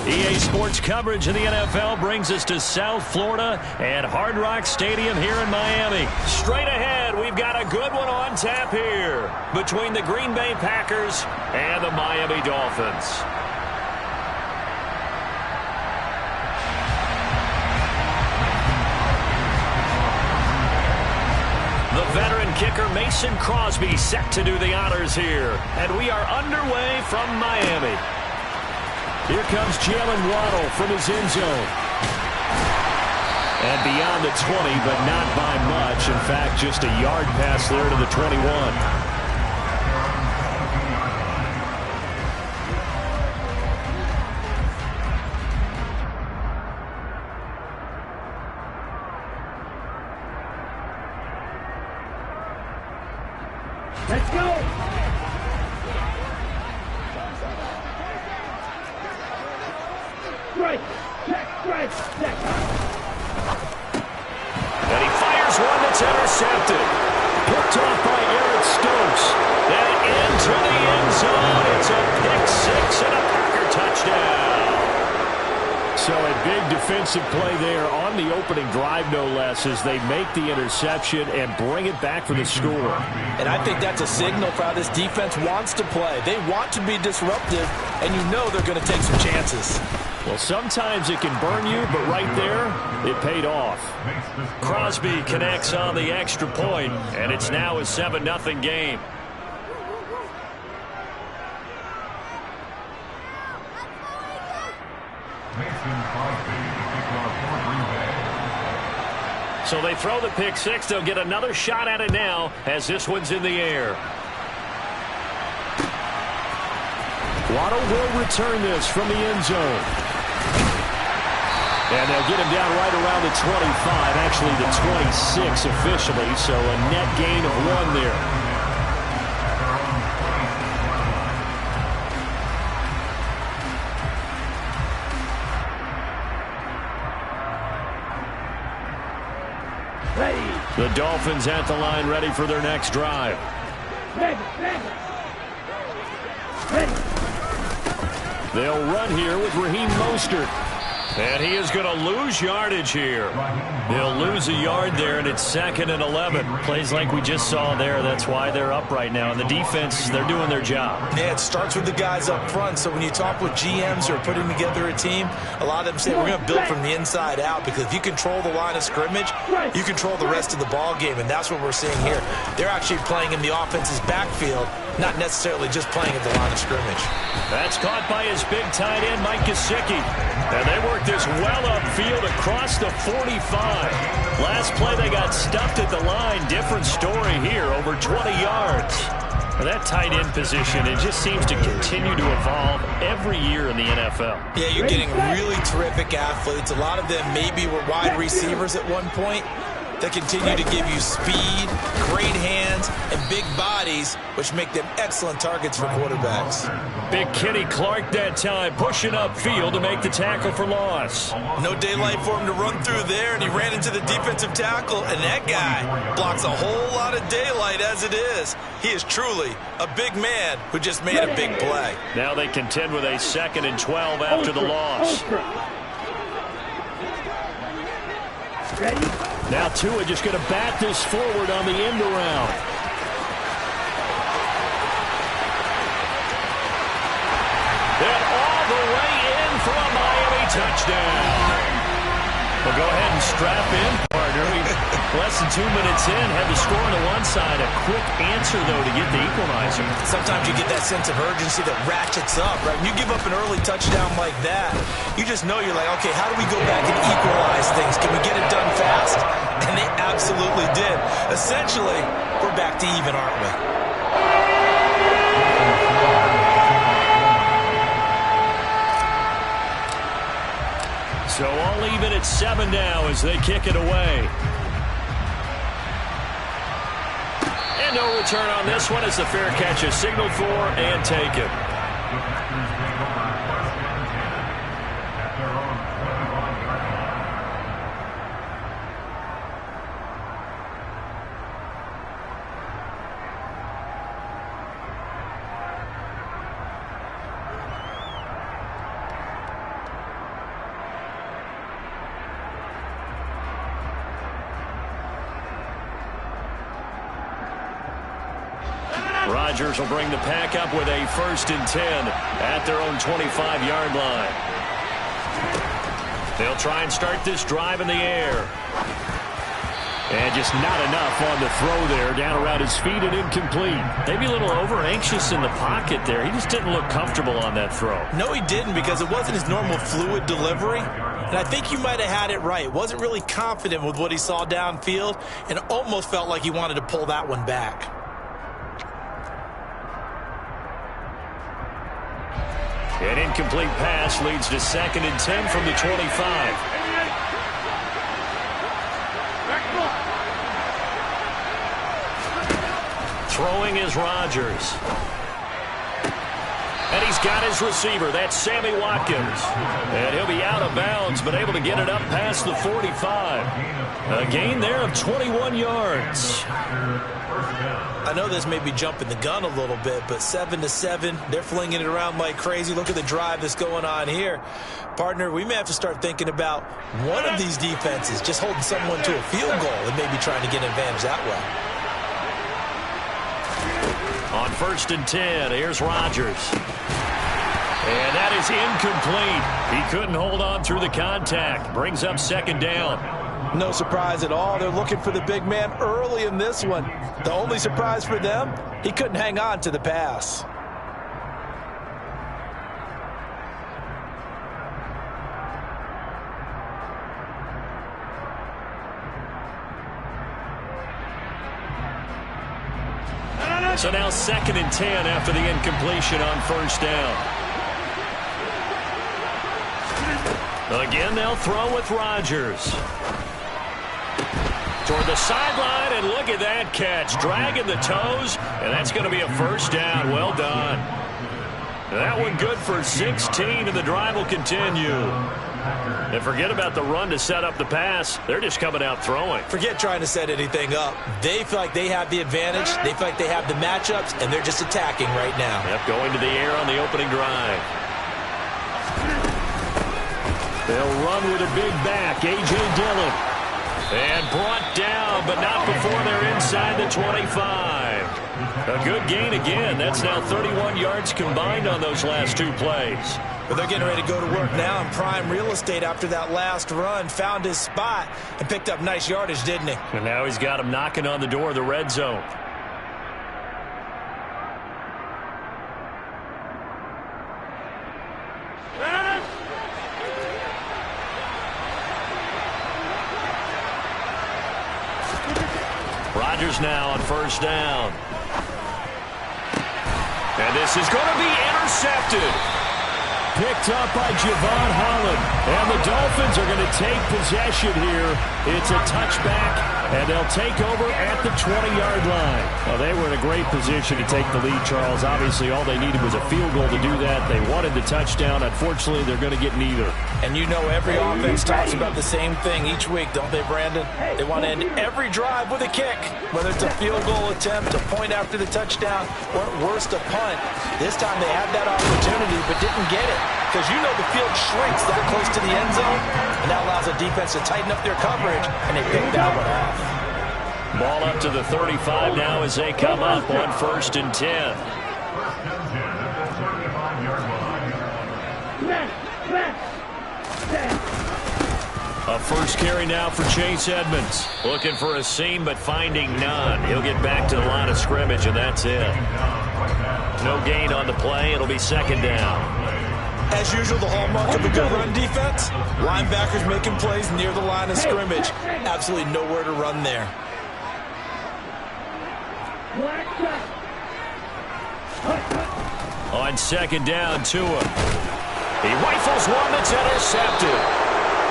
EA Sports coverage of the NFL brings us to South Florida and Hard Rock Stadium here in Miami. Straight ahead, we've got a good one on tap here between the Green Bay Packers and the Miami Dolphins. The veteran kicker Mason Crosby set to do the honors here. And we are underway from Miami. Here comes Jalen Waddle from his end zone. And beyond the 20, but not by much. In fact, just a yard pass there to the 21. Let's go! Strike! Check! Check! And he fires one that's intercepted. Picked off by Eric Stokes. And into the end zone. It's a pick six and a Packer touchdown. So a big defensive play there on the opening drive, no less, as they make the interception and bring it back for the score. And I think that's a signal for how this defense wants to play. They want to be disruptive, and you know they're going to take some chances. Well, sometimes it can burn you, but right there, it paid off. Crosby connects on the extra point, and it's now a 7-0 game. So they throw the pick six. They'll get another shot at it now as this one's in the air. Waddle will return this from the end zone. And they'll get him down right around the 25, actually the 26 officially, so a net gain of 1 there. The Dolphins at the line, ready for their next drive. Ready. They'll run here with Raheem Mostert. And he is going to lose yardage here. They'll lose a yard there, and it's 2nd and 11. Plays like we just saw there. That's why they're up right now. And the defense, they're doing their job. Yeah, it starts with the guys up front. So when you talk with GMs who are putting together a team, a lot of them say we're going to build from the inside out, because if you control the line of scrimmage, you control the rest of the ball game, and that's what we're seeing here. They're actually playing in the offense's backfield, not necessarily just playing at the line of scrimmage. That's caught by his big tight end, Mike Gesicki. And they work this well upfield across the 45. Last play, they got stuffed at the line. Different story here, over 20 yards. For that tight end position, it just seems to continue to evolve every year in the NFL. Yeah, you're getting really terrific athletes. A lot of them maybe were wide receivers at one point. They continue to give you speed, great hands, and big bodies, which make them excellent targets for quarterbacks. Big Kenny Clark that time, pushing upfield to make the tackle for loss. No daylight for him to run through there, and he ran into the defensive tackle, and that guy blocks a whole lot of daylight as it is. He is truly a big man who just made a big play. Now they contend with a 2nd and 12 after the loss. Ready? Now Tua just going to bat this forward on the end around. And all the way in for a Miami touchdown. Well, go ahead and strap in, partner. Less than 2 minutes in, had the score on the one side. A quick answer, though, to get the equalizer. Sometimes you get that sense of urgency that ratchets up, right? When you give up an early touchdown like that, you just know you're like, okay, how do we go back and equalize things? Can we get it done fast? And they absolutely did. Essentially, we're back to even, aren't we? So all even at 7 now as they kick it away. And no return on this one as the fair catch is signaled for and taken. Rodgers will bring the pack up with a 1st and 10 at their own 25-yard line. They'll try and start this drive in the air. And just not enough on the throw there. Down around his feet and incomplete. Maybe a little over-anxious in the pocket there. He just didn't look comfortable on that throw. No, he didn't, because it wasn't his normal fluid delivery. And I think you might have had it right. Wasn't really confident with what he saw downfield and almost felt like he wanted to pull that one back. An incomplete pass leads to 2nd and 10 from the 25. Throwing is Rodgers. And he's got his receiver. That's Sammy Watkins. And he'll be out of bounds, but able to get it up past the 45. A gain there of 21 yards. I know this may be jumping the gun a little bit, but 7-7, they're flinging it around like crazy. Look at the drive that's going on here. Partner, we may have to start thinking about one of these defenses just holding someone to a field goal and maybe trying to get an advantage that way. On 1st and 10, here's Rodgers. And that is incomplete. He couldn't hold on through the contact. Brings up 2nd down. No surprise at all. They're looking for the big man early in this one. The only surprise for them, he couldn't hang on to the pass. So now 2nd and 10 after the incompletion on 1st down. Again, they'll throw with Rodgers. Toward the sideline, and look at that catch. Dragging the toes, and that's going to be a 1st down. Well done. That one good for 16, and the drive will continue. And forget about the run to set up the pass. They're just coming out throwing. Forget trying to set anything up. They feel like they have the advantage. They feel like they have the matchups, and they're just attacking right now. Yep, going to the air on the opening drive. They'll run with a big back, A.J. Dillon. And brought down, but not before they're inside the 25. A good gain again. That's now 31 yards combined on those last 2 plays. But they're getting ready to go to work now in prime real estate after that last run. Found his spot and picked up nice yardage, didn't he? And now he's got him knocking on the door of the red zone. Rodgers now on 1st down. And this is going to be intercepted. Picked up by Javon Holland. And the Dolphins are going to take possession here. It's a touchback, and they'll take over at the 20-yard line. Well, they were in a great position to take the lead, Charles. Obviously, all they needed was a field goal to do that. They wanted the touchdown. Unfortunately, they're going to get neither. And you know every offense talks about the same thing each week, don't they, Brandon? They want to end every drive with a kick, whether it's a field goal attempt, a point after the touchdown, or at worst, a punt. This time they had that opportunity but didn't get it, because you know the field shrinks that close to the end zone, and that allows the defense to tighten up their coverage, and they picked that one off. Ball up to the 35 now as they come up on 1st and 10. A first carry now for Chase Edmonds. Looking for a seam, but finding none. He'll get back to the line of scrimmage, and that's it. No gain on the play. It'll be 2nd down. As usual, the hallmark of a good run defense, linebackers making plays near the line of scrimmage. Absolutely nowhere to run there. On 2nd down, Tua. He rifles one that's intercepted.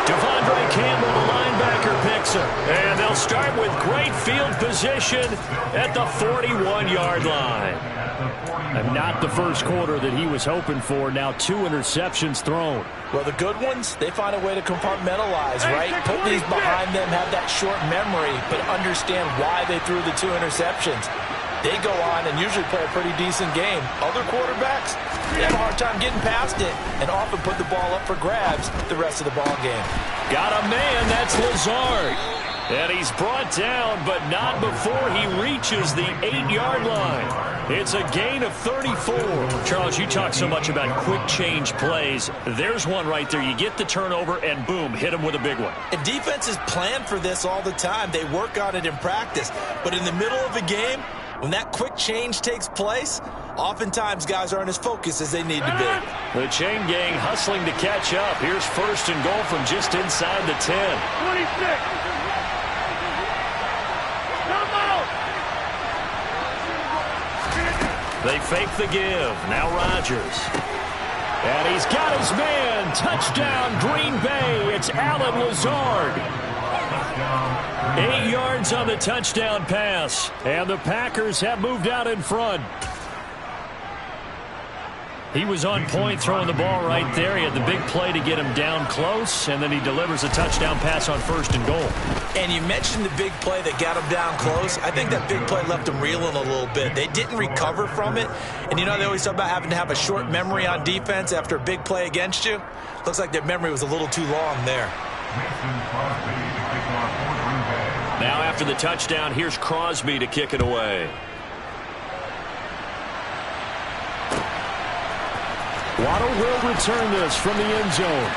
Devondre Campbell, the linebacker, picks him. And they'll start with great field position at the 41-yard line. And not the first quarter that he was hoping for. Now 2 interceptions thrown. Well, the good ones, they find a way to compartmentalize, right? Put these behind them, have that short memory, but understand why they threw the 2 interceptions. They go on and usually play a pretty decent game. Other quarterbacks, they have a hard time getting past it and often put the ball up for grabs the rest of the ball game. Got a man, that's Lazard. And he's brought down, but not before he reaches the 8-yard line. It's a gain of 34. Charles, you talk so much about quick change plays. There's one right there. You get the turnover, and boom, hit him with a big one. And defenses plan for this all the time. They work on it in practice. But in the middle of a game, when that quick change takes place, oftentimes guys aren't as focused as they need to be. The chain gang hustling to catch up. Here's first and goal from just inside the 10. 26. They fake the give. Now Rodgers. And he's got his man. Touchdown, Green Bay. It's Allen Lazard. 8 yards on the touchdown pass. And the Packers have moved out in front. He was on point throwing the ball right there. He had the big play to get him down close, and then he delivers a touchdown pass on first and goal. And you mentioned the big play that got him down close. I think that big play left him reeling a little bit. They didn't recover from it. And, you know, they always talk about having to have a short memory on defense after a big play against you. Looks like their memory was a little too long there. Now after the touchdown, here's Crosby to kick it away. Waddle will return this from the end zone.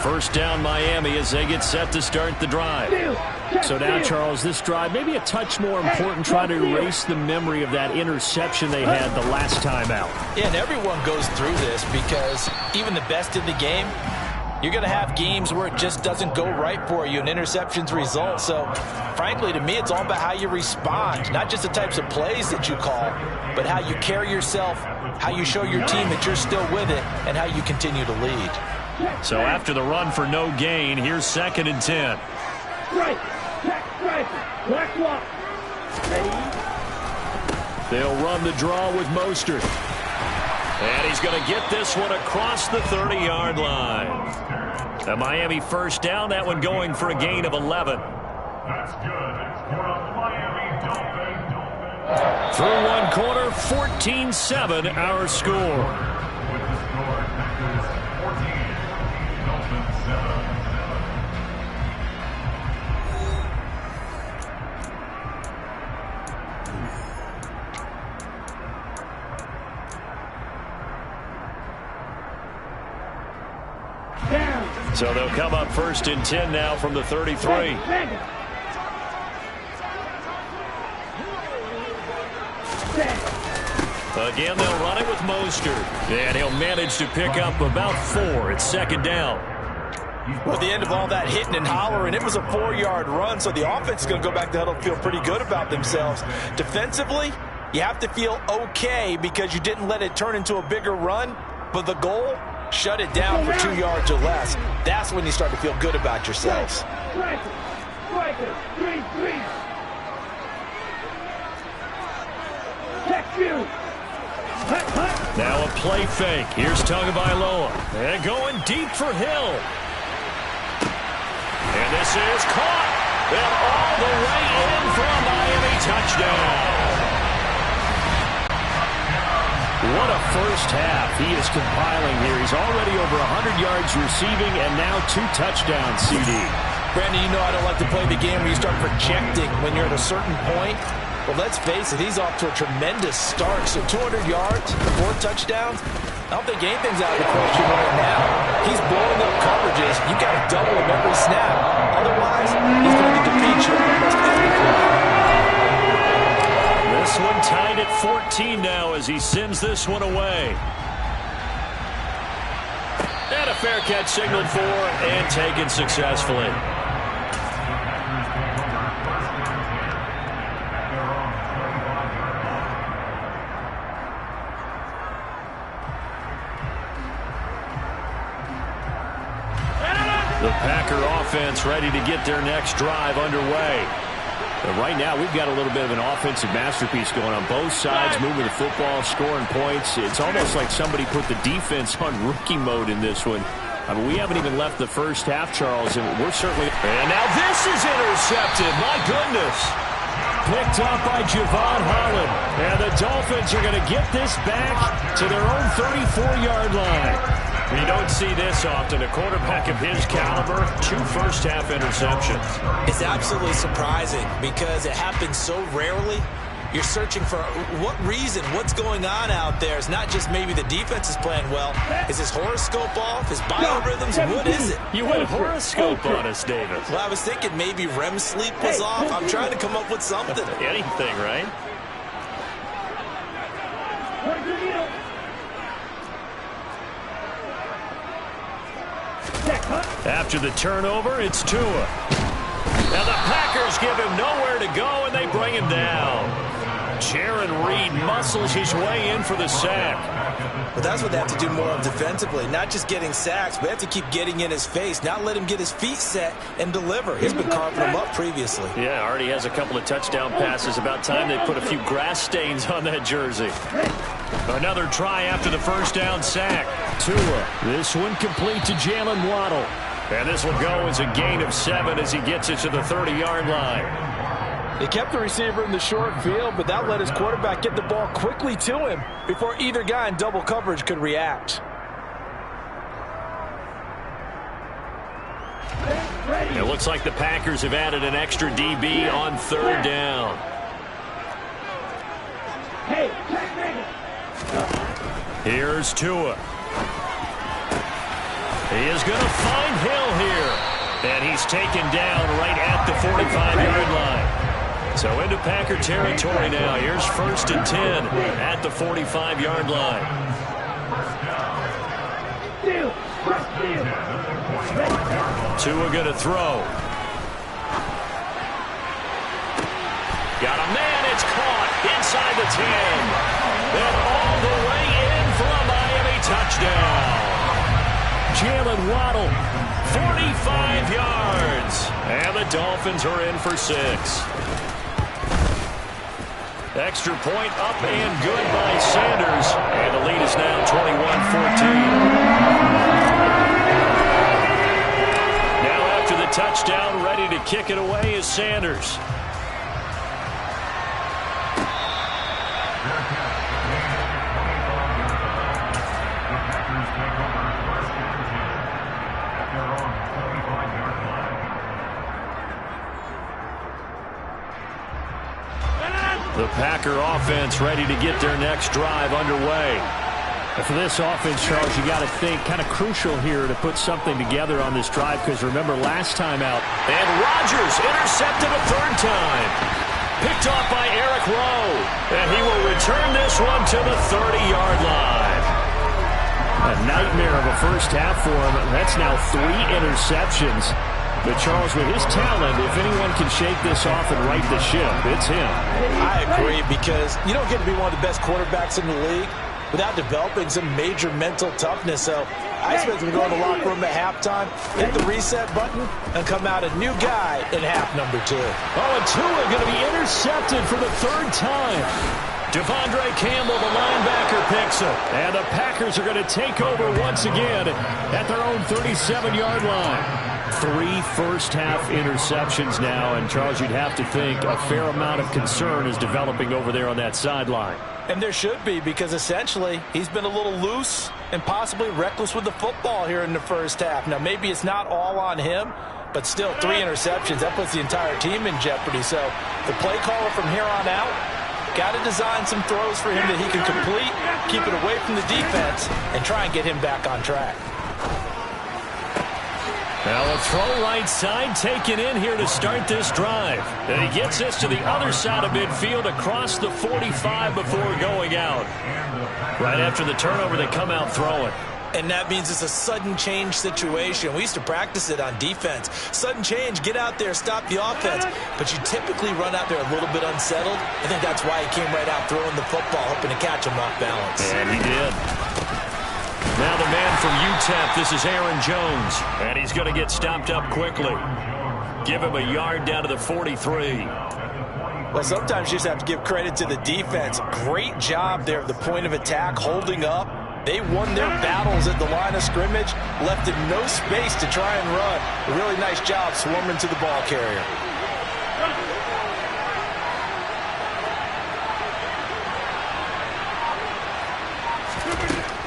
First down Miami as they get set to start the drive. So now, Charles, this drive maybe a touch more important, trying to erase the memory of that interception they had the last time out. Yeah, and everyone goes through this because even the best in the game, you're going to have games where it just doesn't go right for you and interceptions result. So, frankly, to me, it's all about how you respond, not just the types of plays that you call, but how you carry yourself, how you show your team that you're still with it, and how you continue to lead. So after the run for no gain, here's 2nd and 10. Strike. Strike. Black block. They'll run the draw with Mostert. And he's going to get this one across the 30-yard line. A Miami first down, that one going for a gain of 11. That's good. Through one quarter, 14-7 our score. So they'll come up 1st and 10 now from the 33. Again, they'll run it with Mostert. And he'll manage to pick up about 4. It's 2nd down. Well, at the end of all that hitting and hollering, it was a 4-yard run, so the offense is going to go back to huddle and feel pretty good about themselves. Defensively, you have to feel okay because you didn't let it turn into a bigger run, but the goal, shut it down for 2 yards or less. That's when you start to feel good about yourselves. Striker. 3-3. Check you. Now a play fake. Here's Tagovailoa. And going deep for Hill. And this is caught. And all the way in for a Miami touchdown. What a first half he is compiling here. He's already over 100 yards receiving and now 2 touchdowns, CD. Brandon, you know I don't like to play the game where you start projecting when you're at a certain point. Well, let's face it, he's off to a tremendous start. So 200 yards, 4 touchdowns. I don't think anything's out of the question right now. He's blowing up coverages. You got to double him every snap. Otherwise, he's going to defeat you almost every play. This one tied at 14 now as he sends this one away. And a fair catch signaled for and taken successfully. offense ready to get their next drive underway. But right now, we've got a little bit of an offensive masterpiece going on both sides, moving the football, scoring points. It's almost like somebody put the defense on rookie mode in this one. I mean, we haven't even left the first half, Charles, and we're certainly... And now this is intercepted. My goodness. Picked off by Javon Holland. And the Dolphins are going to get this back to their own 34-yard line. You don't see this often. A quarterback of his caliber, 2 first-half interceptions. It's absolutely surprising because it happens so rarely. You're searching for what reason, what's going on out there. It's not just maybe the defense is playing well. Is his horoscope off? His biorhythms? What is it? You went horoscope on us, David. Well, I was thinking maybe REM sleep was off. I'm trying to come up with something. Anything, right? After the turnover, it's Tua. Now the Packers give him nowhere to go, and they bring him down. Jaron Reed muscles his way in for the sack. But that's what they have to do more of defensively. Not just getting sacks, but they have to keep getting in his face, not let him get his feet set and deliver. He's been carving them up previously. Yeah, already has a couple of touchdown passes. About time they put a few grass stains on that jersey. Another try after the first down sack. Tua, this one complete to Jalen Waddle. And this will go as a gain of 7 as he gets it to the 30-yard line. They kept the receiver in the short field, but that let his quarterback get the ball quickly to him before either guy in double coverage could react. It looks like the Packers have added an extra DB on 3rd down. Here's Tua. He is going to find Hill here. And he's taken down right at the 45-yard line. So into Packer territory now. Here's 1st and 10 at the 45-yard line. Tua going to throw. Got a man. It's caught inside the 10. And all the way in for a Miami touchdown. Jalen Waddle, 45 yards. And the Dolphins are in for 6. Extra point up and good by Sanders. And the lead is now 21-14. Now after the touchdown, ready to kick it away is Sanders. The Packer offense ready to get their next drive underway. And for this offense, Charles, you got to think kind of crucial here to put something together on this drive, because remember last time out. And Rodgers intercepted a 3rd time. Picked off by Eric Rowe. And he will return this one to the 30-yard line. A nightmare of a first half for him. That's now 3 interceptions. But, Charles, with his talent, if anyone can shake this off and right the ship, it's him. I agree, because you don't get to be one of the best quarterbacks in the league without developing some major mental toughness. So I expect him to go in the locker room at halftime, hit the reset button, and come out a new guy in half number 2. Oh, and Tua going to be intercepted for the 3rd time. Devondre Campbell, the linebacker, picks it. And the Packers are going to take over once again at their own 37-yard line. 3 first-half interceptions now, and Charles, you'd have to think a fair amount of concern is developing over there on that sideline. And there should be, because essentially he's been a little loose and possibly reckless with the football here in the first half. Now, maybe it's not all on him, but still 3 interceptions. That puts the entire team in jeopardy. So the play caller from here on out got to design some throws for him that he can complete, keep it away from the defense, and try and get him back on track. Now a throw right side taken in here to start this drive. And he gets this to the other side of midfield across the 45 before going out. Right after the turnover, they come out throwing. And that means it's a sudden change situation. We used to practice it on defense. Sudden change, get out there, stop the offense. But you typically run out there a little bit unsettled. I think that's why he came right out throwing the football, hoping to catch him off balance. And he did. Now the man from UTEP, this is Aaron Jones. And he's going to get stopped up quickly. Give him a yard down to the 43. Well, sometimes you just have to give credit to the defense. Great job there at the point of attack, holding up. They won their battles at the line of scrimmage, left in no space to try and run. A really nice job swarming to the ball carrier.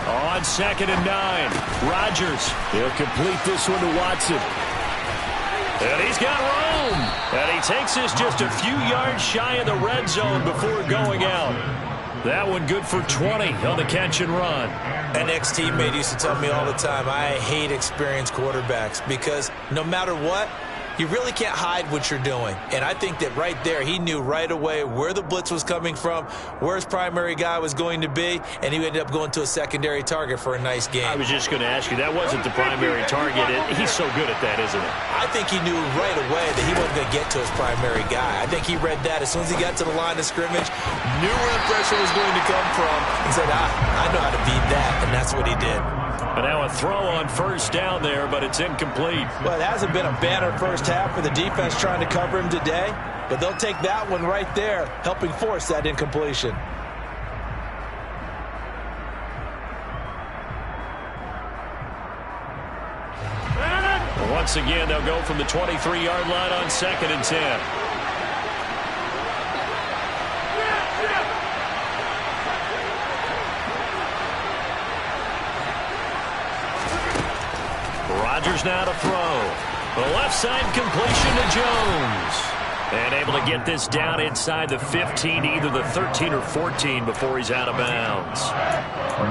On 2nd and 9, Rodgers. He'll complete this one to Watson. And he's got room. And he takes this just a few yards shy of the red zone before going out. That one good for 20 on the catch and run. An ex-teammate used to tell me all the time, I hate experienced quarterbacks because no matter what, you really can't hide what you're doing. And I think that right there, he knew right away where the blitz was coming from, where his primary guy was going to be, and he ended up going to a secondary target for a nice game. I was just going to ask you, that wasn't the primary target. He's so good at that, isn't he? I think he knew right away that he wasn't going to get to his primary guy. I think he read that as soon as he got to the line of scrimmage, knew where the pressure was going to come from, and said, I know how to beat that, and that's what he did. And now a throw on 1st down there, but it's incomplete. Well, it hasn't been a banner first half for the defense trying to cover him today, but they'll take that one right there, helping force that incompletion. Once again, they'll go from the 23-yard line on 2nd and 10. Rodgers now to throw. The left side completion to Jones. And able to get this down inside the 15, either the 13 or 14 before he's out of bounds.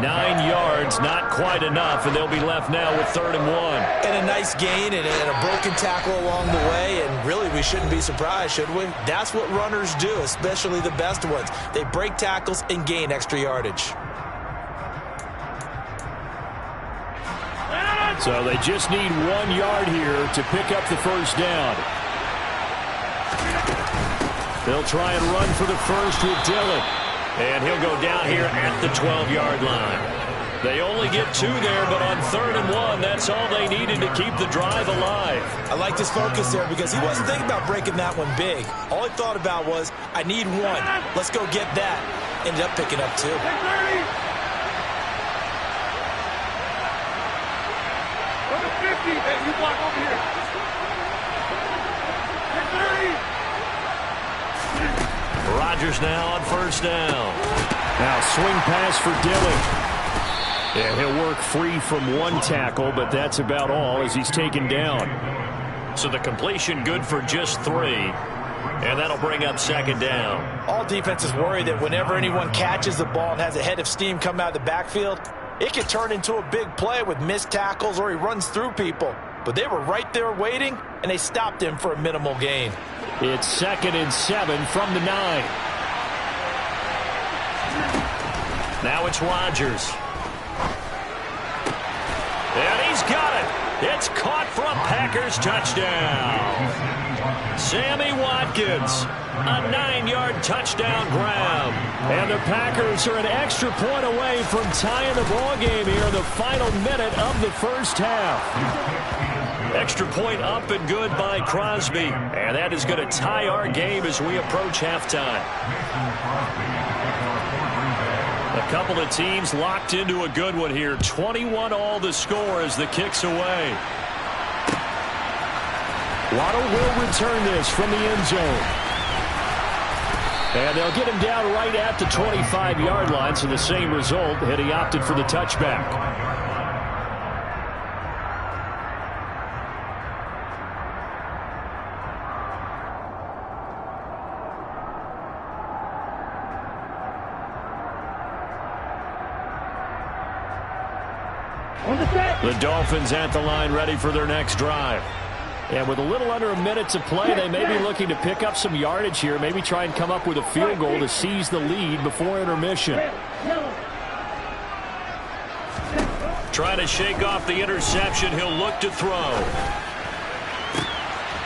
9 yards, not quite enough, and they'll be left now with 3rd and 1. And a nice gain and a broken tackle along the way, and really we shouldn't be surprised, should we? That's what runners do, especially the best ones. They break tackles and gain extra yardage. So they just need 1 yard here to pick up the 1st down. They'll try and run for the 1st with Dillon. And he'll go down here at the 12-yard line. They only get 2 there, but on 3rd and 1, that's all they needed to keep the drive alive. I liked his focus there because he wasn't thinking about breaking that one big. All he thought about was, I need 1. Let's go get that. Ended up picking up 2. Hey, you block over here. 30. Rodgers now on 1st down. Now swing pass for Dillon. Yeah, he'll work free from 1 tackle, but that's about all as he's taken down. So the completion good for just 3. And that'll bring up 2nd down. All defenses worry that whenever anyone catches the ball and has a head of steam come out of the backfield, it could turn into a big play with missed tackles or he runs through people. But they were right there waiting, and they stopped him for a minimal gain. It's 2nd and 7 from the 9. Now it's Rodgers. And he's got it. It's caught for a Packers touchdown. Sammy Watkins, a 9-yard touchdown grab. And the Packers are an extra point away from tying the ball game here in the final minute of the 1st half. Extra point up and good by Crosby. And that is going to tie our game as we approach halftime. A couple of teams locked into a good one here. 21-all the score as the kick's away. Waddle will return this from the end zone. And they'll get him down right at the 25-yard line, so the same result, and he opted for the touchback. The Dolphins at the line ready for their next drive. And with a little under a minute to play, they may be looking to pick up some yardage here, maybe try and come up with a field goal to seize the lead before intermission. Trying to shake off the interception. He'll look to throw.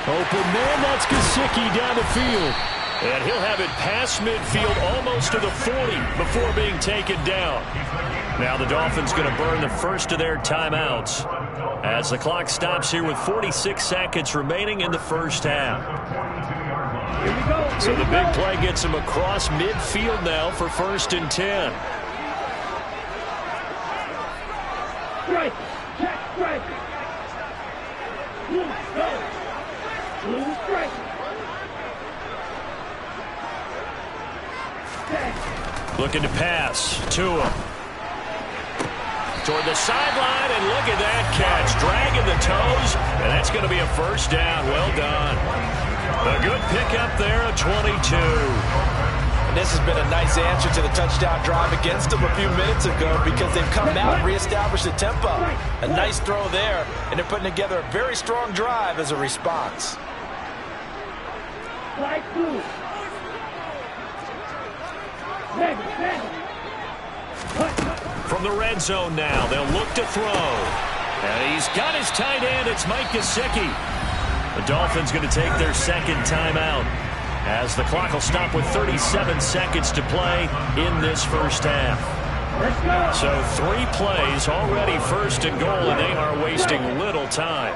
Open man, that's Gesicki down the field. And he'll have it past midfield almost to the 40 before being taken down. Now the Dolphins going to burn the first of their timeouts as the clock stops here with 46 seconds remaining in the first half. So the big play gets him across midfield now for 1st and 10. Strike. Check strike. Blue, go. Blue strike. Looking to pass to him. Toward the sideline, and look at that catch. Dragging the toes, and that's going to be a first down. Well done. A good pickup there at 22. And this has been a nice answer to the touchdown drive against them a few minutes ago because they've come out and reestablished the tempo. A nice throw there, and they're putting together a very strong drive as a response. Flag blue. From the red zone now, they'll look to throw. And he's got his tight end. It's Mike Gesicki. The Dolphins going to take their second timeout as the clock will stop with 37 seconds to play in this first half. So 3 plays already 1st and goal, and they are wasting little time.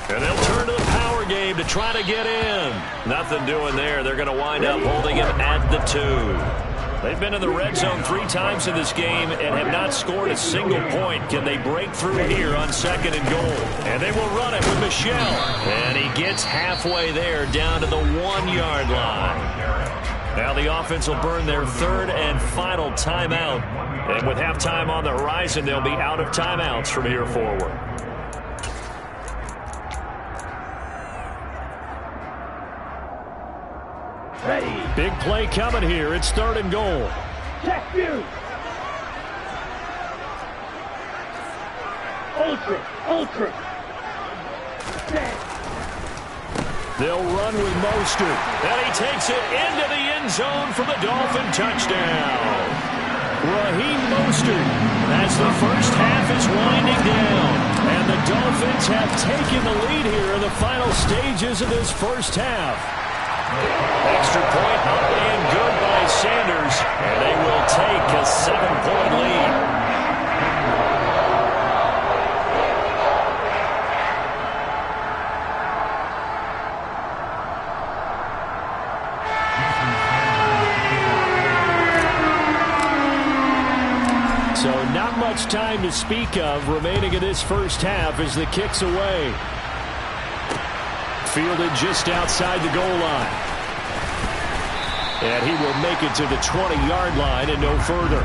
And they'll turn to the power game to try to get in. Nothing doing there. They're going to wind up holding him at the 2. They've been in the red zone 3 times in this game and have not scored a single point. Can they break through here on 2nd and goal? And they will run it with Michel. And he gets halfway there down to the 1-yard line. Now the offense will burn their 3rd and final timeout. And with halftime on the horizon, they'll be out of timeouts from here forward. Ready. Big play coming here. It's 3rd and goal. Check view. Ultra. Set. They'll run with Mostert. And he takes it into the end zone for the Dolphin touchdown. Raheem Mostert as the first half is winding down. And the Dolphins have taken the lead here in the final stages of this first half. Extra point up and good by Sanders. And they will take a 7-point lead. So not much time to speak of remaining in this first half as the kick's away. Fielded just outside the goal line. And he will make it to the 20-yard line and no further.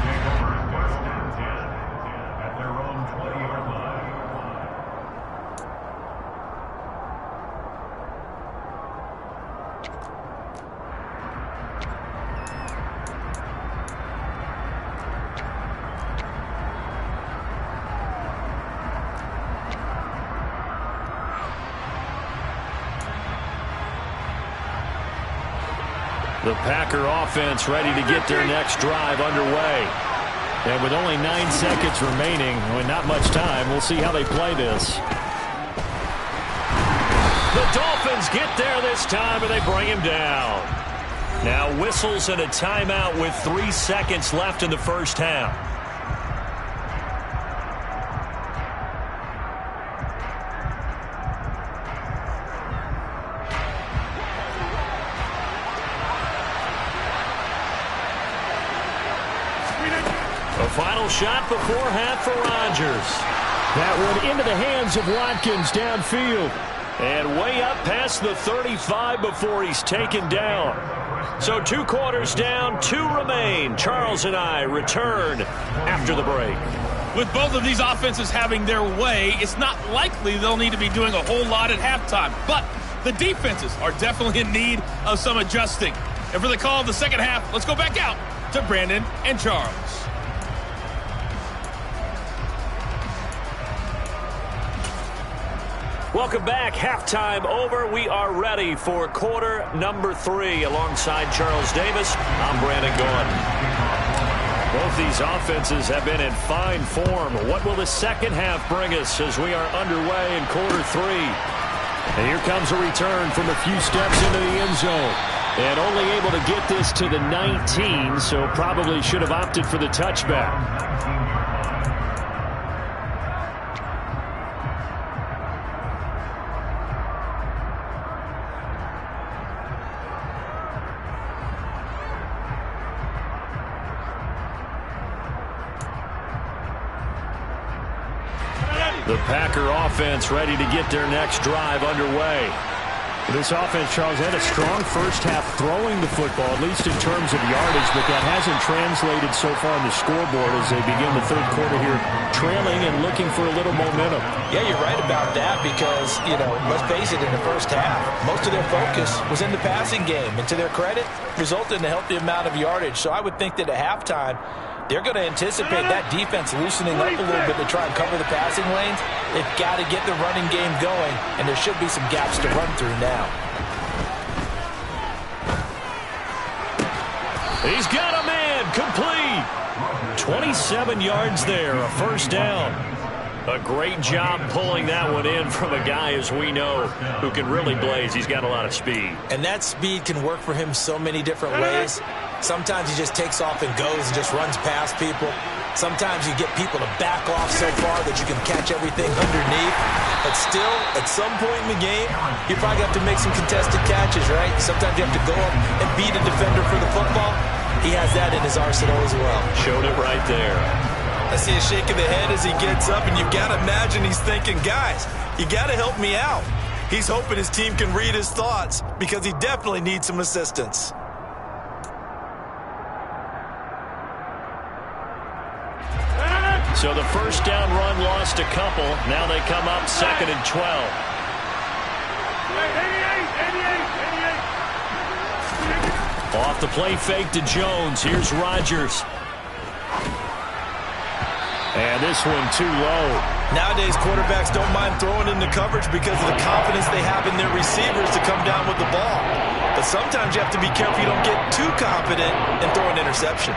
The Packer offense ready to get their next drive underway. And with only 9 seconds remaining, with not much time, we'll see how they play this. The Dolphins get there this time, and they bring him down. Now whistles and a timeout with 3 seconds left in the first half. Final shot before half for Rodgers. That one into the hands of Watkins downfield. And way up past the 35 before he's taken down. So 2 quarters down, 2 remain. Charles and I return after the break. With both of these offenses having their way, it's not likely they'll need to be doing a whole lot at halftime. But the defenses are definitely in need of some adjusting. And for the call of the second half, let's go back out to Brandon and Charles. Welcome back. Halftime over. We are ready for quarter number 3. Alongside Charles Davis, I'm Brandon Gaudin. Both these offenses have been in fine form. What will the second half bring us as we are underway in quarter 3? And here comes a return from a few steps into the end zone. And only able to get this to the 19, so probably should have opted for the touchback. The Packer offense ready to get their next drive underway. This offense, Charles, had a strong first half throwing the football, at least in terms of yardage, but that hasn't translated so far on the scoreboard as they begin the third quarter here, trailing and looking for a little momentum. Yeah, you're right about that because, let's face it, in the first half, most of their focus was in the passing game. And to their credit, resulted in a healthy amount of yardage. So I would think that at halftime, they're going to anticipate that defense loosening up a little bit to try and cover the passing lanes. They've got to get the running game going, and there should be some gaps to run through now. He's got a man complete. 27 yards there, a first down. A great job pulling that one in from a guy, as we know, who can really blaze. He's got a lot of speed. And that speed can work for him so many different ways. Sometimes he just takes off and goes and just runs past people. Sometimes you get people to back off so far that you can catch everything underneath. But still, at some point in the game, you probably have to make some contested catches, right? Sometimes you have to go up and beat a defender for the football. He has that in his arsenal as well. Showed it right there. I see a shake of the head as he gets up, and you've got to imagine he's thinking, guys, you got to help me out. He's hoping his team can read his thoughts because he definitely needs some assistance. So the first down run lost a couple. Now they come up 2nd and 12. Off the play fake to Jones. Here's Rodgers. And this one too low. Nowadays, quarterbacks don't mind throwing into coverage because of the confidence they have in their receivers to come down with the ball. But sometimes you have to be careful you don't get too confident and throw an interception.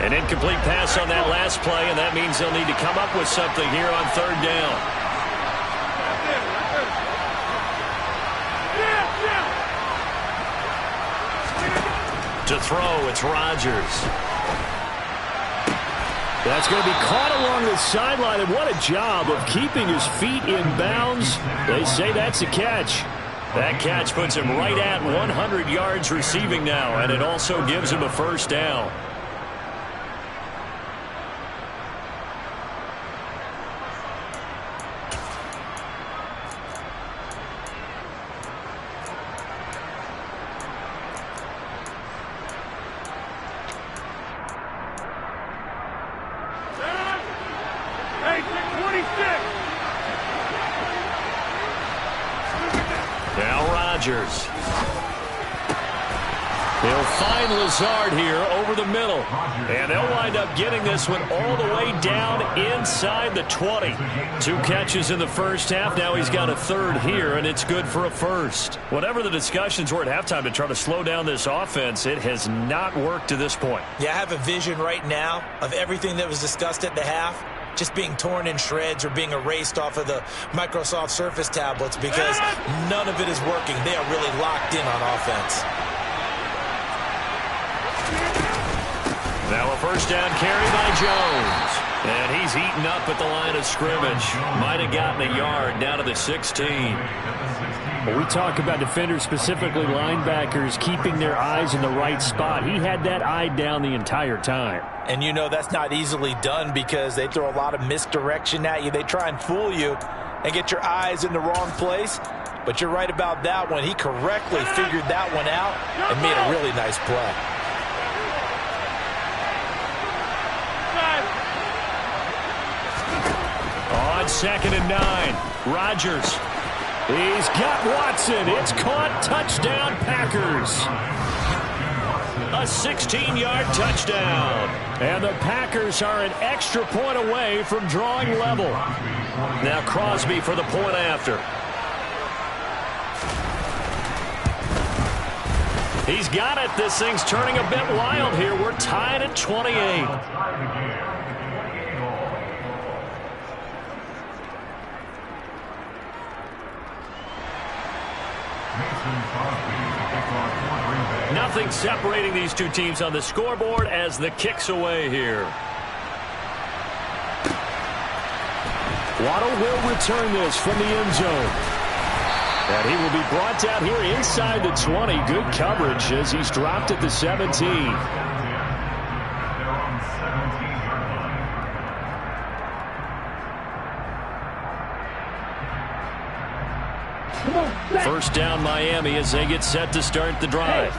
An incomplete pass on that last play, and that means they'll need to come up with something here on 3rd down. To throw, it's Rodgers. That's going to be caught along the sideline, and what a job of keeping his feet in bounds. They say that's a catch. That catch puts him right at 100 yards receiving now, and it also gives him a first down. Rodgers. They'll find Lazard here over the middle. And they'll wind up getting this one all the way down inside the 20. 2 catches in the first half. Now he's got a 3rd here, and it's good for a first. Whatever the discussions were at halftime to try to slow down this offense, it has not worked to this point. Yeah, I have a vision right now of everything that was discussed at the half just being torn in shreds or being erased off of the Microsoft Surface tablets because none of it is working. They are really locked in on offense. Now a first down carry by Jones. And he's eaten up at the line of scrimmage. Might have gotten a yard down to the 16. Well, we talk about defenders, specifically linebackers, keeping their eyes in the right spot. He had that eye down the entire time. And you know that's not easily done because they throw a lot of misdirection at you. They try and fool you and get your eyes in the wrong place. But you're right about that one. He correctly figured that one out and made a really nice play. On 2nd and 9, Rodgers. He's got Watson. It's caught. Touchdown, Packers. A 16-yard touchdown. And the Packers are an extra point away from drawing level. Now Crosby for the point after. He's got it. This thing's turning a bit wild here. We're tied at 28. Nothing separating these two teams on the scoreboard as the kick's away here. Waddle will return this from the end zone. And he will be brought down here inside the 20. Good coverage as he's dropped at the 17. First down Miami as they get set to start the drive.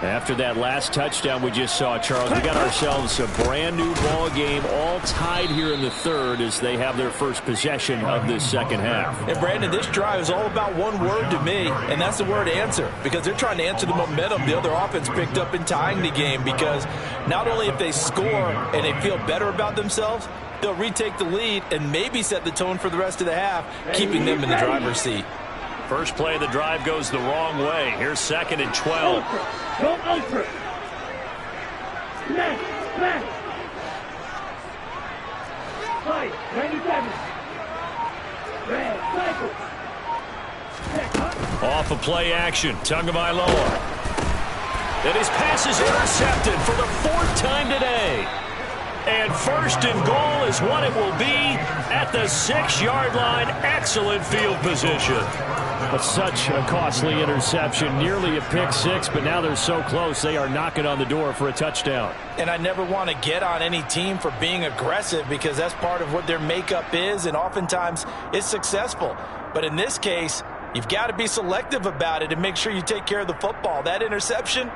After that last touchdown we just saw, Charles, we got ourselves a brand new ball game, all tied here in the third as they have their first possession of this second half. And Brandon, this drive is all about one word to me, and that's the word answer, because they're trying to answer the momentum the other offense picked up in tying the game, because not only if they score and they feel better about themselves, they'll retake the lead and maybe set the tone for the rest of the half, keeping them in the driver's seat. First play of the drive goes the wrong way. Here's 2nd and 12. Go ultra. Smash. Smash. 97. Red. Cycle. Off of play action. Tagovailoa. And his pass is intercepted for the 4th time today. And 1st and goal is what it will be at the 6-yard line. Excellent field position. But such a costly interception, nearly a pick six, but now they're so close they are knocking on the door for a touchdown. And I never want to get on any team for being aggressive because that's part of what their makeup is, and oftentimes it's successful. But in this case, you've got to be selective about it and make sure you take care of the football. That interception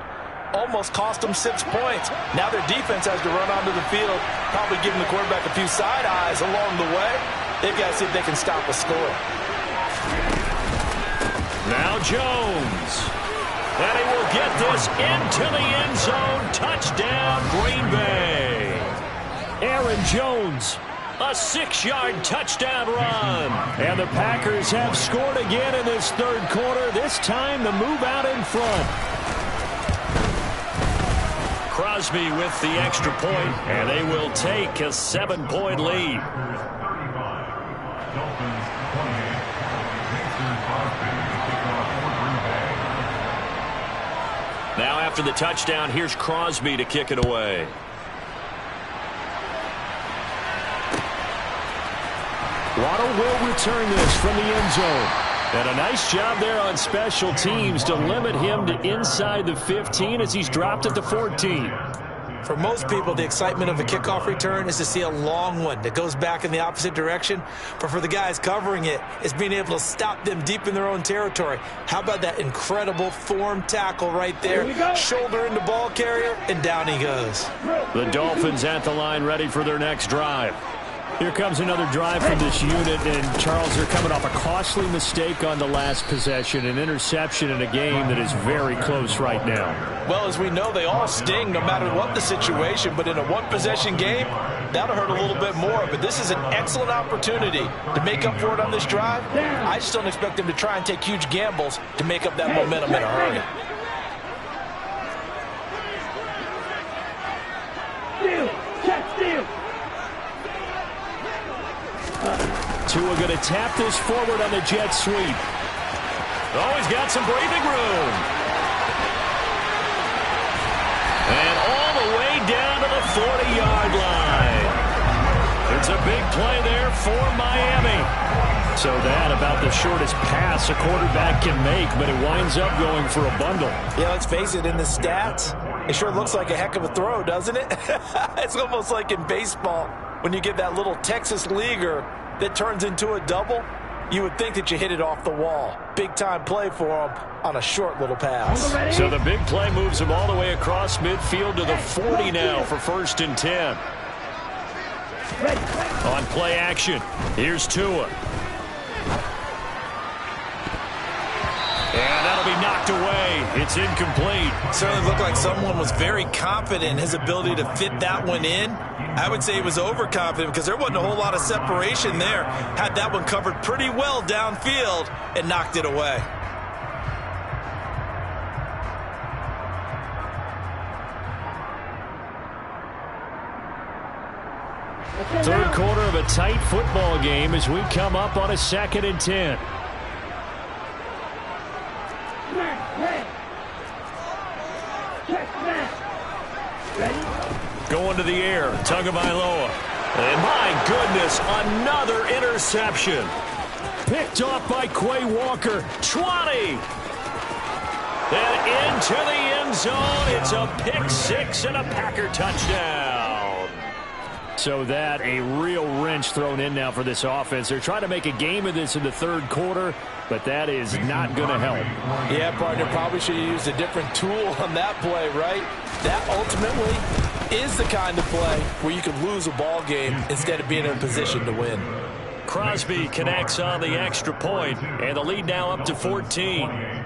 almost cost them 6 points. Now their defense has to run onto the field, probably giving the quarterback a few side eyes along the way. They've got to see if they can stop a score. Now Jones. And he will get this into the end zone. Touchdown, Green Bay. Aaron Jones. A 6-yard touchdown run. And the Packers have scored again in this third quarter. This time the move out in front. Crosby with the extra point, and they will take a 7-point lead. Now after the touchdown, here's Crosby to kick it away. Waddle will return this from the end zone. And a nice job there on special teams to limit him to inside the 15 as he's dropped at the 14. For most people, the excitement of a kickoff return is to see a long one that goes back in the opposite direction. But for the guys covering it, it's being able to stop them deep in their own territory. How about that incredible form tackle right there? Shoulder into ball carrier, and down he goes. The Dolphins at the line ready for their next drive. Here comes another drive from this unit, and Charles, they're coming off a costly mistake on the last possession, an interception in a game that is very close right now. Well, as we know, they all sting no matter what the situation, but in a one-possession game, that'll hurt a little bit more. But this is an excellent opportunity to make up for it on this drive. I just don't expect them to try and take huge gambles to make up that momentum in a hurry. Steal. Check steal. Tua going to tap this forward on the jet sweep. Oh, he's got some breathing room. And all the way down to the 40-yard line. It's a big play there for Miami. So that about the shortest pass a quarterback can make, but it winds up going for a bundle. Yeah, let's face it, in the stats, it sure looks like a heck of a throw, doesn't it? It's almost like in baseball when you get that little Texas leaguer that turns into a double. You would think that you hit it off the wall. Big-time play for him on a short little pass. So the big play moves him all the way across midfield to the 40 now for 1st and 10. On play action, here's Tua. And that'll be knocked away. It's incomplete. Certainly looked like someone was very confident in his ability to fit that one in. I would say he was overconfident because there wasn't a whole lot of separation there. Had that one covered pretty well downfield and knocked it away. Third quarter of a tight football game as we come up on a 2nd and 10. Going to the air, Tagovailoa. And my goodness, another interception. Picked off by Quay Walker. 20. And into the end zone. It's a pick six and a Packer touchdown. So that a real wrench thrown in now for this offense. They're trying to make a game of this in the third quarter, but that is not going to help. Yeah, partner, probably should have used a different tool on that play, right? That ultimately is the kind of play where you could lose a ball game instead of being in a position to win. Crosby connects on the extra point, and the lead now up to 14.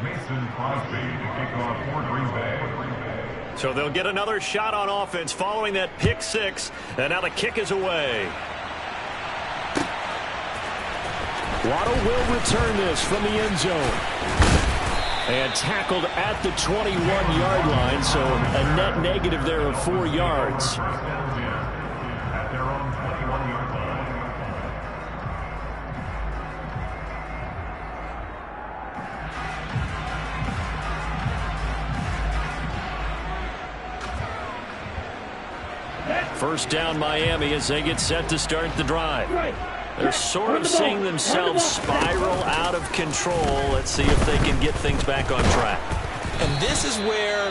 Mason Crosby to kick off for Green Bay. So they'll get another shot on offense following that pick six, and now the kick is away. Waddle will return this from the end zone. And tackled at the 21-yard line, so a net negative there of 4 yards. At their own 21-yard line. First down Miami as they get set to start the drive. They're sort of seeing themselves spiral out of control. Let's see if they can get things back on track. And this is where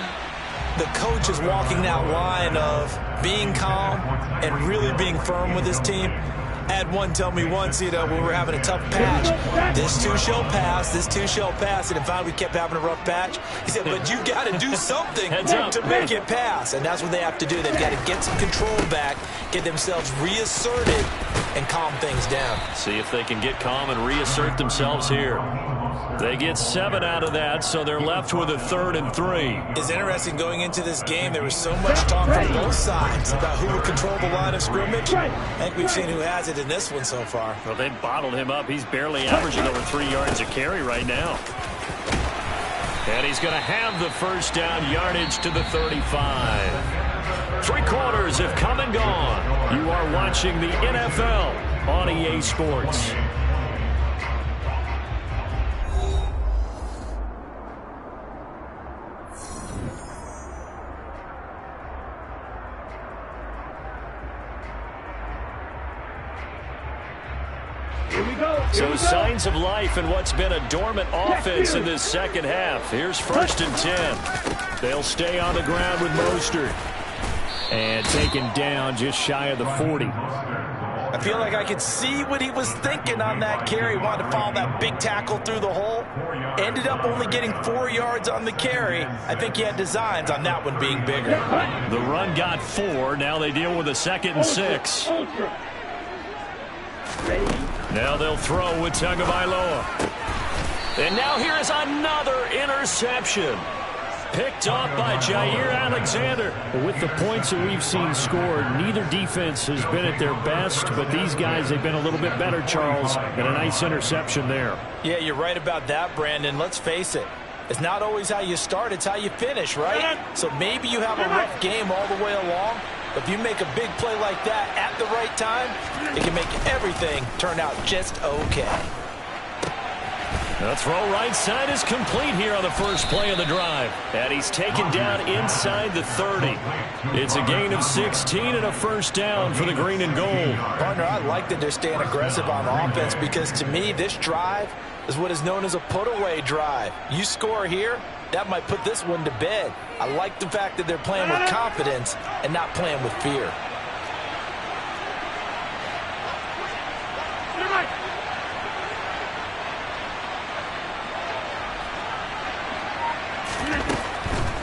the coach is walking that line of being calm and really being firm with his team. I had one tell me once, when we were having a tough patch, this too shall pass, this too shall pass. And finally we kept having a rough patch. He said, but you got to do something to make it pass. And that's what they have to do. They've got to get some control back, get themselves reasserted, and calm things down. See if they can get calm and reassert themselves here. They get 7 out of that, so they're left with a 3rd and 3. It's interesting going into this game. There was so much talk from both sides about who would control the line of scrimmage. I think we've seen who has it in this one so far. Well, they bottled him up. He's barely averaging over 3 yards a carry right now. And he's going to have the first down yardage to the 35. 3 quarters have come and gone. You are watching the NFL on EA Sports. So signs of life in what's been a dormant offense in this second half. Here's 1st and 10. They'll stay on the ground with Mostert. And taken down just shy of the 40. I feel like I could see what he was thinking on that carry. Wanted to follow that big tackle through the hole. Ended up only getting 4 yards on the carry. I think he had designs on that one being bigger. The run got 4. Now they deal with a 2nd and 6. Now they'll throw with Tagovailoa. And now here is another interception. Picked off by Jair Alexander. With the points that we've seen scored, neither defense has been at their best, but these guys have been a little bit better, Charles, and a nice interception there. Yeah, you're right about that, Brandon. Let's face it. It's not always how you start, it's how you finish, right? So maybe you have a rough game all the way along, but if you make a big play like that at the right time, it can make everything turn out just okay. The throw right side is complete here on the first play of the drive. And he's taken down inside the 30. It's a gain of 16 and a first down for the green and gold. Partner, I like that they're staying aggressive on offense because to me, this drive is what is known as a put-away drive. You score here, that might put this one to bed. I like the fact that they're playing with confidence and not playing with fear.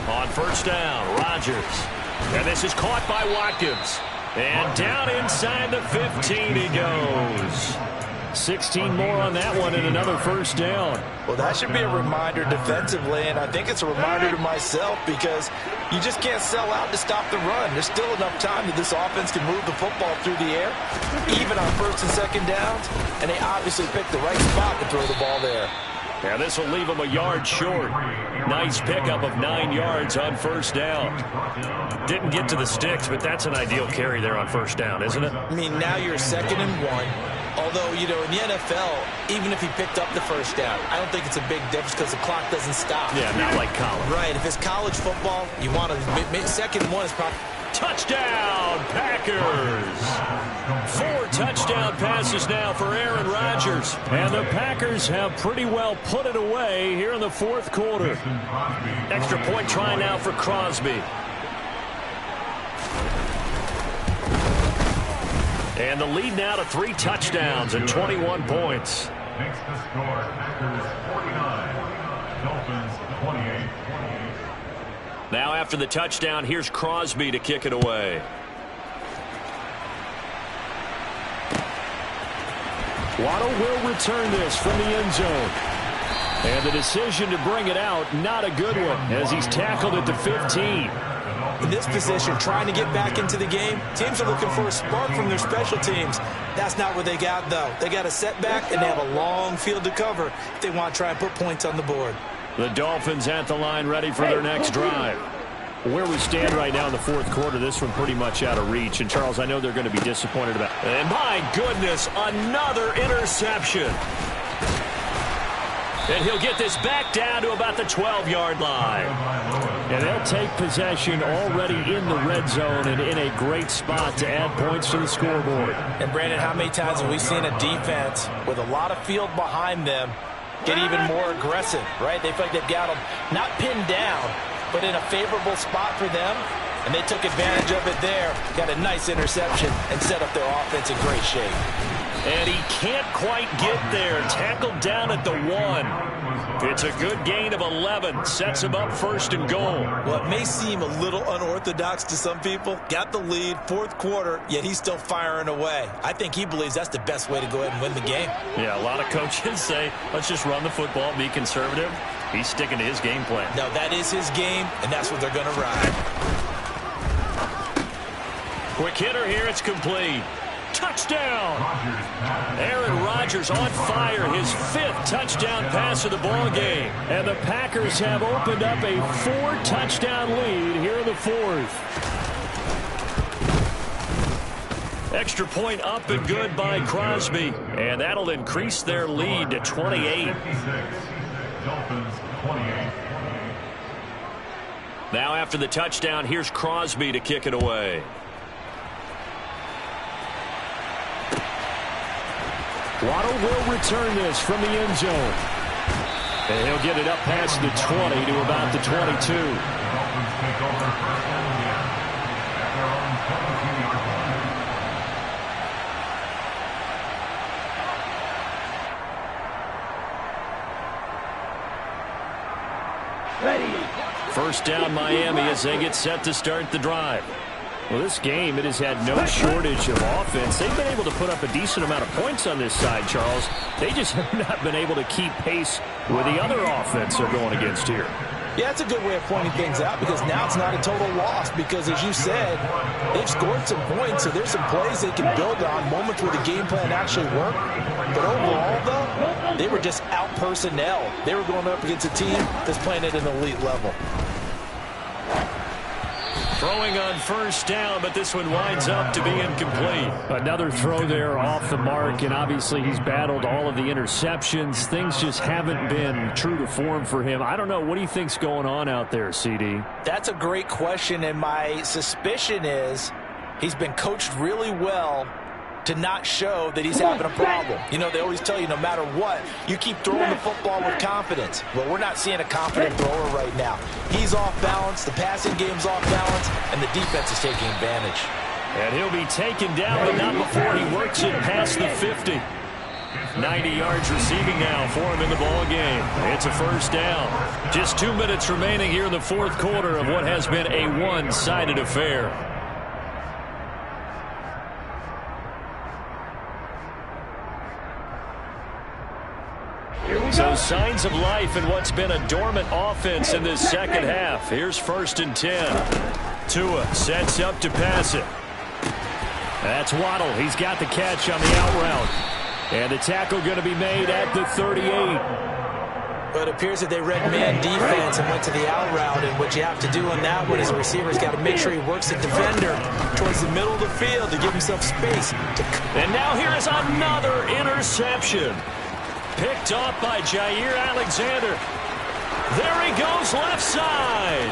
On first down, Rodgers. And this is caught by Watkins. And down inside the 15 he goes. 16 more on that one and another first down. Well, that should be a reminder defensively, and I think it's a reminder to myself because you just can't sell out to stop the run. There's still enough time that this offense can move the football through the air, even on first and second downs, and they obviously picked the right spot to throw the ball there. Yeah, this will leave him a yard short. Nice pickup of 9 yards on first down. Didn't get to the sticks, but that's an ideal carry there on first down, isn't it? I mean, now you're 2nd and 1. Although, you know, in the NFL, even if he picked up the first down, I don't think it's a big difference because the clock doesn't stop. Yeah, not like college. Right. If it's college football, you want to 2nd and 1 is probably... Touchdown, Packers! 4 touchdown passes now for Aaron Rodgers. And the Packers have pretty well put it away here in the fourth quarter. Extra point try now for Crosby. And the lead now to 3 touchdowns and 21 points. Makes the score Packers 49, Dolphins 28. Now after the touchdown, here's Crosby to kick it away. Waddle will return this from the end zone. And the decision to bring it out, not a good one, as he's tackled at the 15. In this position, trying to get back into the game, teams are looking for a spark from their special teams. That's not what they got, though. They got a setback, and they have a long field to cover if they want to try and put points on the board. The Dolphins at the line ready for their next drive. Where we stand right now in the fourth quarter, this one pretty much out of reach. And, Charles, I know they're going to be disappointed about it. And, my goodness, another interception. And he'll get this back down to about the 12-yard line. And they'll take possession already in the red zone and in a great spot to add points to the scoreboard. And, Brandon, how many times have we seen a defense with a lot of field behind them get even more aggressive, right? They feel like they've got them not pinned down, but in a favorable spot for them, and they took advantage of it there. Got a nice interception and set up their offense in great shape. And he can't quite get there. Tackled down at the 1. It's a good gain of 11. Sets him up 1st and goal. Well, it may seem a little unorthodox to some people. Got the lead, fourth quarter, yet he's still firing away. I think he believes that's the best way to go ahead and win the game. Yeah, a lot of coaches say, let's just run the football, be conservative. He's sticking to his game plan. No, that is his game, and that's what they're going to ride. Quick hitter here, it's complete. Touchdown! Aaron Rodgers on fire, his 5th touchdown pass of the ball game. And the Packers have opened up a 4-touchdown lead here in the 4th. Extra point up and good by Crosby. And that'll increase their lead to 28. Dolphins 28. Now after the touchdown, here's Crosby to kick it away. Waddle will return this from the end zone. And he'll get it up past the 20 to about the 22. Dolphins take over 1st and 10 at their own 22-yard line. Ready. First down Miami as they get set to start the drive. Well, this game, it has had no shortage of offense. They've been able to put up a decent amount of points on this side, Charles. They just have not been able to keep pace with the other offense they're going against here. Yeah, it's a good way of pointing things out because now it's not a total loss because, as you said, they've scored some points, so there's some plays they can build on, moments where the game plan actually worked. But overall, though, they were just out personnel. They were going up against a team that's playing at an elite level. Throwing on first down, but this one winds up to be incomplete. Another throw there off the mark, and obviously he's battled all of the interceptions. Things just haven't been true to form for him. I don't know. What do you think's going on out there, CD? That's a great question, and my suspicion is he's been coached really well to not show that he's having a problem. You know, they always tell you no matter what, you keep throwing the football with confidence. Well, we're not seeing a confident thrower right now. He's off balance, the passing game's off balance, and the defense is taking advantage. And he'll be taken down, but not before he works it past the 50. 90 yards receiving now for him in the ball game. It's a first down. Just 2 minutes remaining here in the fourth quarter of what has been a one-sided affair. So signs of life in what's been a dormant offense in this second half. Here's 1st and 10. Tua sets up to pass it. That's Waddle. He's got the catch on the out route. And the tackle going to be made at the 38. But it appears that they read man defense and went to the out route. And what you have to do on that one is the receiver's got to make sure he works the defender towards the middle of the field to give himself space. And now here is another interception. Picked off by Jair Alexander. There he goes left side.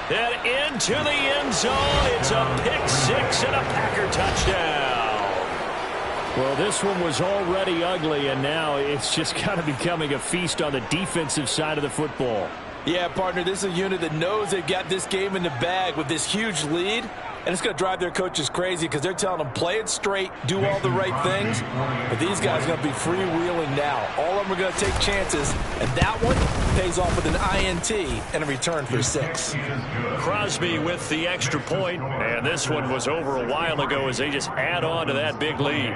And into the end zone. It's a pick-6 and a Packer touchdown. Well, this one was already ugly, and now it's just kind of becoming a feast on the defensive side of the football. Yeah, partner, this is a unit that knows they've got this game in the bag with this huge lead. And it's going to drive their coaches crazy because they're telling them play it straight, do all the right things. But these guys are going to be freewheeling now. All of them are going to take chances. And that one pays off with an INT and a return for 6. Crosby with the extra point. And this one was over a while ago as they just add on to that big lead.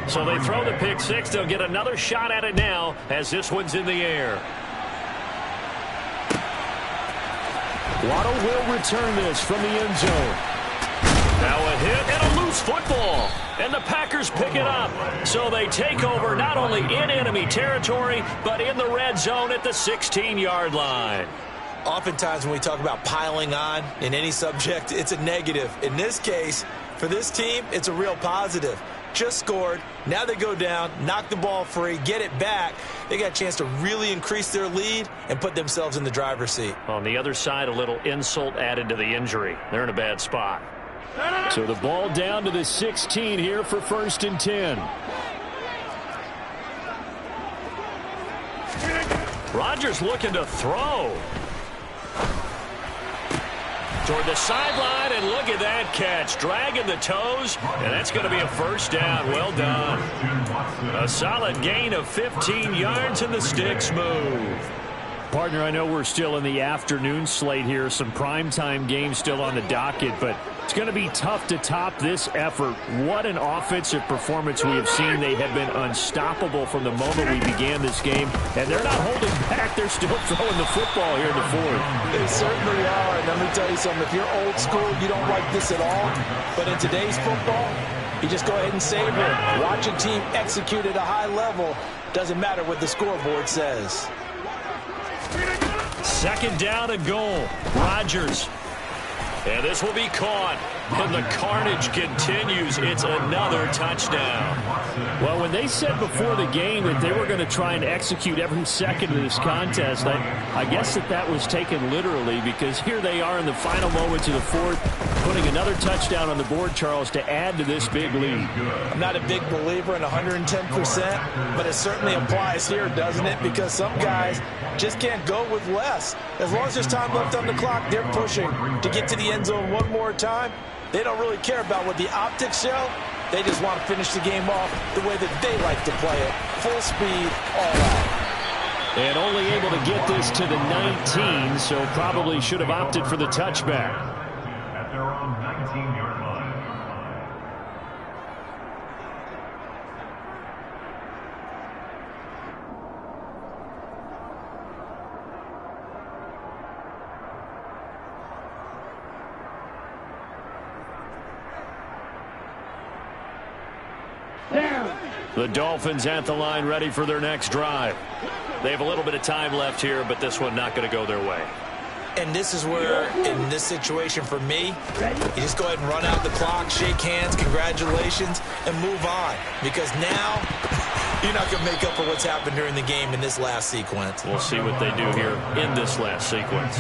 So they throw the pick-6. They'll get another shot at it now as this one's in the air. Waddle will return this from the end zone. Now a hit and a loose football. And the Packers pick it up. So they take over not only in enemy territory, but in the red zone at the 16-yard line. Oftentimes when we talk about piling on in any subject, it's a negative. In this case, for this team, it's a real positive. Just scored. Now they go down, knock the ball free, get it back. They got a chance to really increase their lead and put themselves in the driver's seat. On the other side, a little insult added to the injury. They're in a bad spot. So the ball down to the 16 here for 1st and 10. Rodgers looking to throw. Toward the sideline, and look at that catch. Dragging the toes, and that's going to be a 1st down. Well done. A solid gain of 15 yards, and the sticks move. Partner, I know we're still in the afternoon slate here. Some primetime games still on the docket, but it's going to be tough to top this effort. What an offensive performance we have seen. They have been unstoppable from the moment we began this game, and they're not holding back. They're still throwing the football here in the 4th. They certainly are. And let me tell you something. If you're old school, you don't like this at all. But in today's football, you just go ahead and savor it. Watch a team execute at a high level. Doesn't matter what the scoreboard says. 2nd down and goal. Rodgers. And this will be caught. And the carnage continues. It's another touchdown. Well, when they said before the game that they were going to try and execute every second of this contest, I guess that was taken literally, because here they are in the final moments of the 4th, putting another touchdown on the board, Charles, to add to this big lead. I'm not a big believer in 110%, but it certainly applies here, doesn't it? Because some guys just can't go with less. As long as there's time left on the clock, they're pushing to get to the end zone one more time. They don't really care about what the optics show. They just want to finish the game off the way that they like to play it. Full speed, all out. And only able to get this to the 19, so probably should have opted for the touchback. At their own 19-yard line. The Dolphins at the line, ready for their next drive. They have a little bit of time left here, but this one not going to go their way. And this is where, in this situation for me, you just go ahead and run out the clock, shake hands, congratulations, and move on. Because now, you're not going to make up for what's happened during the game in this last sequence. We'll see what they do here in this last sequence.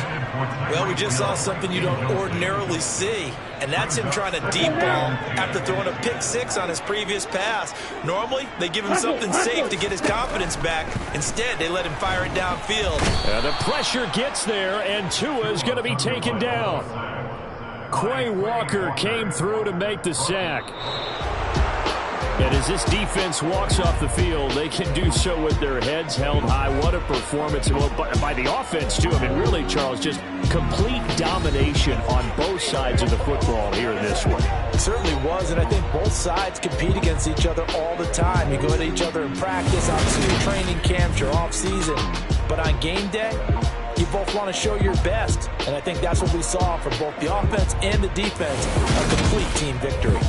Well, we just saw something you don't ordinarily see, and that's him trying to deep ball after throwing a pick-6 on his previous pass. Normally, they give him something safe to get his confidence back. Instead, they let him fire it downfield. The pressure gets there, and Tua is going to be taken down. Quay Walker came through to make the sack. And as this defense walks off the field, they can do so with their heads held high. What a performance by the offense, too. I mean, really, Charles, just complete domination on both sides of the football here in this one. It certainly was, and I think both sides compete against each other all the time. You go at each other in practice, obviously your training camps, your off-season. But on game day, you both want to show your best. And I think that's what we saw from both the offense and the defense, a complete team victory.